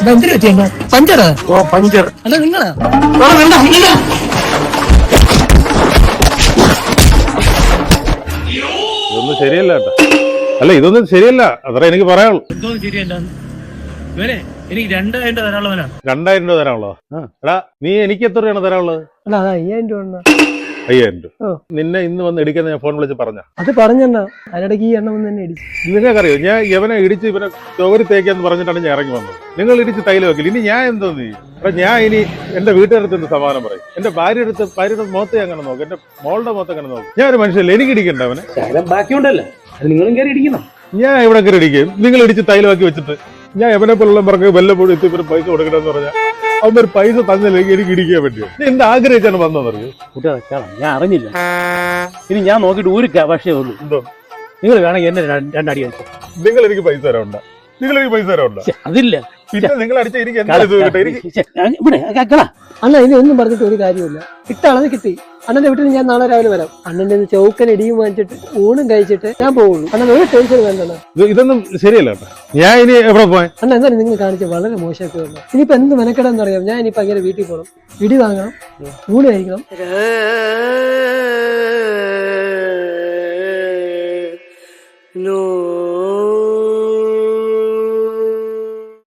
Puncture ഓ puncture അല്ല നിങ്ങളാ ഇതൊന്നും ശരിയല്ല കേട്ടോ. അല്ല ഇതൊന്നും ശരിയല്ല, അത്ര എനിക്ക് പറയാനുള്ളൂ. എന്തോ ശരിയല്ല ഇവരെ എനിക്ക് 2000 തരാനുള്ളവനാണ്. 2000 രൂപ തരാനുള്ളോ? എടാ നീ എനിക്ക് എത്ര രൂപയാണ് തരാനുള്ളത്? അല്ല അത് 5000 രൂപ. 5000 രൂപ. നിന്നെ ഇന്ന് വന്ന് ഇടിക്കുന്ന ഞാൻ ഫോൺ വിളിച്ച് പറഞ്ഞ അത് പറഞ്ഞെണ്ണ അതിനിടയ്ക്ക് ഈ എണ്ണം തന്നെ ഇടിച്ചു. നിങ്ങൾക്കറിയോ ഞാൻ ഇവനെ ഇടിച്ച് ഇവനെ ചോകരി തേക്കാന്ന് പറഞ്ഞിട്ടാണ് ഞാൻ ഇറങ്ങി വന്നത്. നിങ്ങൾ ഇടിച്ച് തൈല് വെക്കില്ല. ഇനി ഞാൻ എന്തോ ചെയ്യും? അപ്പൊ ഞാൻ ഇനി എന്റെ വീട്ടുകാരടുത്ത് എന്ത് സമാധാനം പറയും? എന്റെ ഭാര്യയുടെ മുഖത്തെ അങ്ങനെ നോക്കും, എന്റെ മോളുടെ മുഖത്ത് അങ്ങനെ നോക്കും. ഞാൻ ഒരു മനുഷ്യല്ലേ, എനിക്ക് ഇടിക്കണ്ട അവനെ. ബാക്കിയുണ്ടല്ലോ അത് നിങ്ങളും കയറി ഇടിക്കണം. ഞാൻ ഇവിടെ കയറി ഇടിക്കും. നിങ്ങൾ ഇടിച്ച് തൈലമാക്കി വെച്ചിട്ട് ഞാൻ എവനെ പോലുള്ള പറഞ്ഞ് വല്ലപ്പോഴും എത്തിപ്പോ പൈസ കൊടുക്കണമെന്ന് പറഞ്ഞാൽ അവന്മാർ പൈസ തന്നില്ലെങ്കിൽ എനിക്ക് ഇടിക്കാൻ പറ്റുമോ? നീ എന്ത് ആഗ്രഹിച്ചാണ് വന്നതറിയോ? കൂട്ടുകാരെ ഞാൻ അറിഞ്ഞില്ല. ഇനി ഞാൻ നോക്കിയിട്ട് ഒരു പക്ഷേ ഉള്ളൂ. എന്തോ നിങ്ങൾ വേണമെങ്കിൽ എന്നെ രണ്ടടി അടിച്ചു. നിങ്ങൾ എനിക്ക് പൈസ തരാനുണ്ട? നിങ്ങൾ എനിക്ക് പൈസ തരാനുണ്ട? അതില്ല. പിന്നെ നിങ്ങൾ അടിച്ച എനിക്ക് എന്താ ഇത് കിട്ടും? എനിക്ക് അണ്ണ ഇനി ഒന്നും പറഞ്ഞിട്ട് ഒരു കാര്യമില്ല. കിട്ടാളത് കിട്ടി. അണ്ണന്റെ വീട്ടിൽ ഞാൻ നാളെ രാവിലെ വരാം. അണ്ണന്റെ ചൗക്കൻ ഇടിയും വാങ്ങിച്ചിട്ട് ഊണും കഴിച്ചിട്ട് ഞാൻ പോകുള്ളൂ. അണ്ണൻ ഒരു ടെൻഷൻ വേണ്ടല്ലോ. ഇതൊന്നും ശരിയല്ല കേട്ടോ. ഞാൻ ഇനി എവിടെ പോയാ? അണ്ണ എന്തായാലും നിങ്ങൾ കാണിച്ച വളരെ മോശമായിട്ട് വരണം. ഇനിയിപ്പോ എന്ത് മെനക്കെടാന്ന് അറിയാം. ഞാൻ ഇനിയിപ്പോ അങ്ങനെ വീട്ടിൽ പോകണം, ഇടി വാങ്ങണം, ഊണ് കഴിക്കണം.